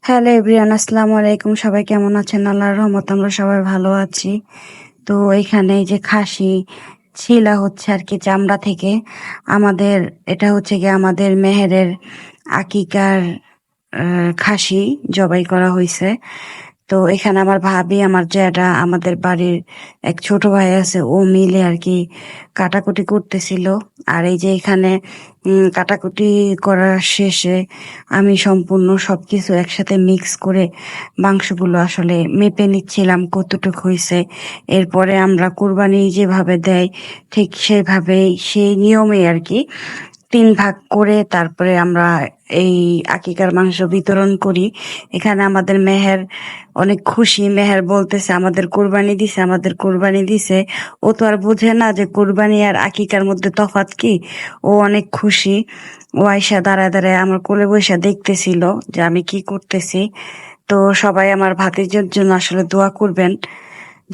Hello everyone, আসসালামু আলাইকুম। সবাই কেমন আছেন? আল্লাহর রহমতে আমরা সবাই ভালো আছি। তো এখানে এই যে খাসি ছিলা হচ্ছে আর কি চামড়া থেকে। আমাদের এটা হচ্ছে গিয়ে আমাদের মেহেরের আকিকার খাসি জবাই করা হয়েছে। তো এখানে আমার ভাবি, আমার জ্যাঠা, আমাদের বাড়ির এক ছোট ভাই আছে, ও মিলে আর কি কাটাকুটি করতেছিল। আর এই যে এখানে কাটাকুটি করার শেষে আমি সম্পূর্ণ সবকিছু একসাথে মিক্স করে মাংসগুলো আসলে মেপে নিচ্ছিলাম কতটুকু হয়েছে। এরপরে আমরা কুরবানি যেভাবে দেয় ঠিক সেভাবেই সেই নিয়মে আর কি ৩ ভাগ করে তারপরে আমরা এই আকিকার মাংস বিতরণ করি। এখানে আমাদের মেহের অনেক খুশি। মেহের বলতেছে আমাদের কোরবানি দিছে, আমাদের কোরবানি দিছে। ও তো আর বোঝে না যে কোরবানি আর আকিকার মধ্যে তফাৎ কি। ও অনেক খুশি। ও আইসা দাঁড়ায় দাঁড়ায় আমার কোলে বইসা দেখতেছিল যে আমি কি করতেছি। তো সবাই আমার ভাতিজার জন্য আসলে দোয়া করবেন,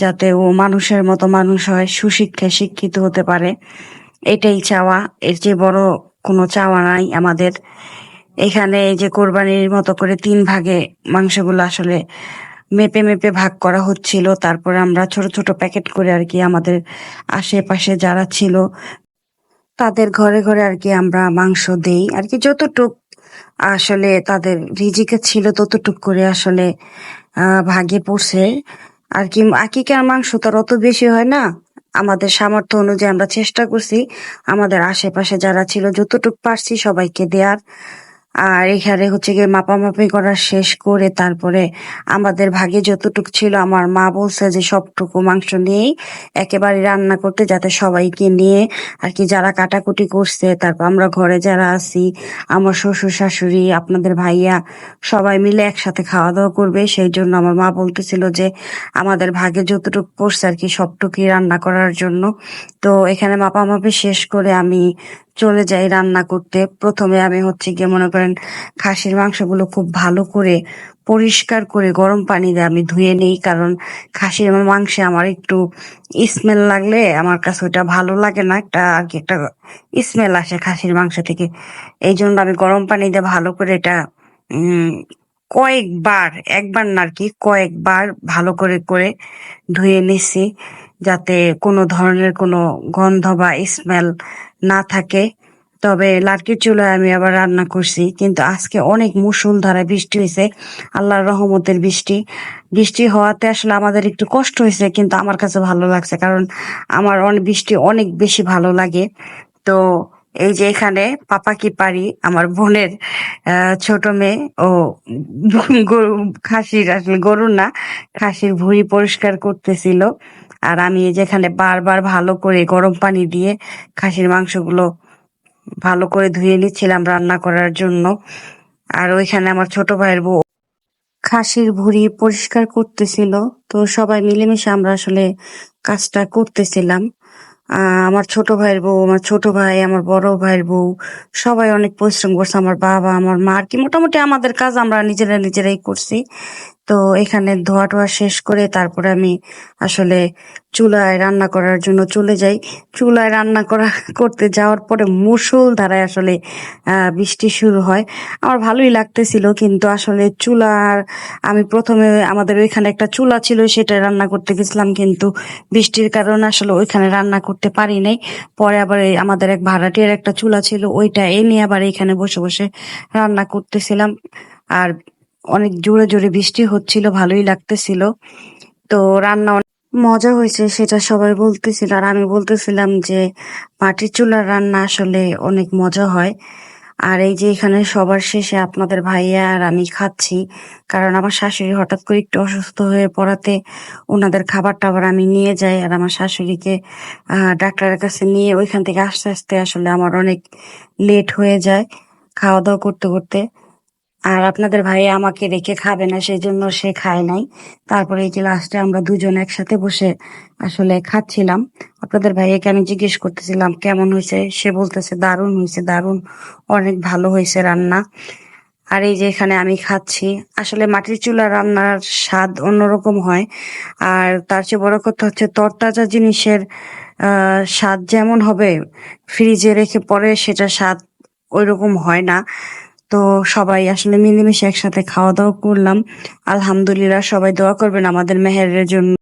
যাতে ও মানুষের মতো মানুষ হয়, সুশিক্ষায় শিক্ষিত হতে পারে। এটাই চাওয়া, এর চেয়ে বড় কোনো চাওয়া নাই আমাদের। এখানে এই যে কোরবানির মতো করে ৩ ভাগে মাংসগুলো আসলে মেপে মেপে ভাগ করা হচ্ছিল। তারপরে আমরা ছোট ছোট প্যাকেট করে আর কি আমাদের আশেপাশে যারা ছিল তাদের ঘরে ঘরে আর কি আমরা মাংস দেই আর কি, যতটুক আসলে তাদের রিজিকে ছিল ততটুক করে আসলে ভাগে পড়ছে আর কি। আকিকার মাংস তো আর অত বেশি হয় না। আমাদের সামর্থ্য অনুযায়ী আমরা চেষ্টা করছি আমাদের আশেপাশে যারা ছিল যতটুক পারছি সবাইকে দেওয়ার। আর এখানে হচ্ছে গিয়ে মাপামাপি করা শেষ করে তারপরে আমাদের ভাগে যতটুক ছিল আমার মা বলছে যে সবটুকু মাংস নিয়েই একেবারে রান্না করতে, যাতে সবাইকে নিয়ে আর কি যারা কাটাকুটি করছে, তারপর আমরা ঘরে যারা আছি, আমার শ্বশুর শাশুড়ি, আপনাদের ভাইয়া, সবাই মিলে একসাথে খাওয়া দাওয়া করবে। সেই জন্য আমার মা বলতেছিল যে আমাদের ভাগে যতটুক পড়ছে আর কি সবটুকুই রান্না করার জন্য। তো এখানে মাপামাপি শেষ করে আমি চলে যাই রান্না করতে। প্রথমে আমি হচ্ছে গিয়ে মনে করেন খাসির মাংসগুলো খুব ভালো করে পরিষ্কার করে গরম পানি দিয়ে আমি ধুয়ে নিই, কারণ খাসির মাংসে আমার একটু স্মেল লাগলে আমার কাছে ওইটা ভালো লাগে না, একটা আর কি একটা স্মেল আসে খাসির মাংস থেকে। এই জন্য আমি গরম পানি দিয়ে ভালো করে এটা উম কয়েকবার, একবার না আর কি কয়েকবার ভালো করে করে ধুয়ে নিছি, যাতে কোনো ধরনের কোনো গন্ধ বা স্মেল না থাকে। তবে লার্কির চুলায় আমি আবার রান্না করছি, কিন্তু আজকে অনেক মুষলধারায় বৃষ্টি হয়েছে, আল্লাহর রহমতের বৃষ্টি। বৃষ্টি হওয়াতে আসলে আমাদের একটু কষ্ট হয়েছে, কিন্তু আমার কাছে ভালো লাগছে, কারণ আমার অনেক বৃষ্টি অনেক বেশি ভালো লাগে। তো এই যে এখানে পাপা কি পারি, আমার বোনের ছোট মেয়ে, ও গরু, খাসির আসলে গরু না, খাসির ভুঁড়ি পরিষ্কার করতেছিল। আর আমি এই যে এখানে বারবার ভালো করে গরম পানি দিয়ে খাসির মাংসগুলো ভালো করে ধুয়ে নিচ্ছিলাম রান্না করার জন্য। আর ওইখানে আমার ছোট ভাইয়ের বউ খাসির ভুঁড়ি পরিষ্কার করতেছিল। তো সবাই মিলেমিশে আমরা আসলে কাজটা করতেছিলাম। আমার ছোট ভাইয়ের বউ, আমার ছোট ভাই, আমার বড় ভাইয়ের বউ, সবাই অনেক পরিশ্রম করছে। আমার বাবা, আমার মা আর কি মোটামুটি আমাদের কাজ আমরা নিজেরাই করছি। তো এখানে ধোয়া টোয়া শেষ করে তারপরে আমি আসলে চুলায় রান্না করার জন্য চলে যাই। চুলায় রান্না করতে যাওয়ার পরে মুষলধারায় আসলে বৃষ্টি শুরু হয়। আমার ভালোই লাগতেছিল, কিন্তু আসলে আমি প্রথমে আমাদের ওইখানে একটা চুলা ছিল, সেটা রান্না করতে গেছিলাম, কিন্তু বৃষ্টির কারণে আসলে ওইখানে রান্না করতে পারি নাই। পরে আবার আমাদের এক ভাড়াটিয়ার একটা চুলা ছিল, ওইটা এনে আবার এখানে বসে বসে রান্না করতেছিলাম। আর অনেক জোরে জোরে বৃষ্টি হচ্ছিল, ভালোই লাগতেছিল। তো রান্না অনেক মজা হয়েছে সেটা সবাই বলতেছিল, আর আমি বলতেছিলাম যে মাটির চুলার রান্না আসলে অনেক মজা হয়। আর এই যে এখানে সবার শেষে আপনাদের ভাইয়া আর আমি খাচ্ছি, কারণ আমার শাশুড়ি হঠাৎ করে একটু অসুস্থ হয়ে পড়াতে ওনাদের খাবার টাবার আমি নিয়ে যাই। আর আমার শাশুড়িকে ডাক্তারের কাছে নিয়ে ওইখান থেকে আস্তে আস্তে আসলে আমার অনেক লেট হয়ে যায় খাওয়া দাওয়া করতে করতে। আর আপনাদের ভাই আমাকে রেখে খাবে না, সেই জন্য সে খায় নাই। তারপরে এই যে লাস্টে আমরা দুজন একসাথে বসে আসলে খাচ্ছিলাম। আপনাদের ভাইয়াকে আমি জিজ্ঞেস করতেছিলাম কেমন হয়েছে, সে বলতেছে দারুণ হয়েছে, দারুণ, অনেক ভালো হয়েছে রান্না। আর এই যে এখানে আমি খাচ্ছি। আসলে মাটির চুলা রান্নার স্বাদ অন্যরকম হয়। আর তার চেয়ে বড় কথা হচ্ছে তরতাজা জিনিসের স্বাদ যেমন হবে, ফ্রিজে রেখে পরে সেটা স্বাদ ওইরকম হয় না। তো সবাই আসলে মিলেমিশে একসাথে খাওয়া দাওয়া করলাম। আলহামদুলিল্লাহ, সবাই দোয়া করবেন আমাদের মেহেরের জন্য।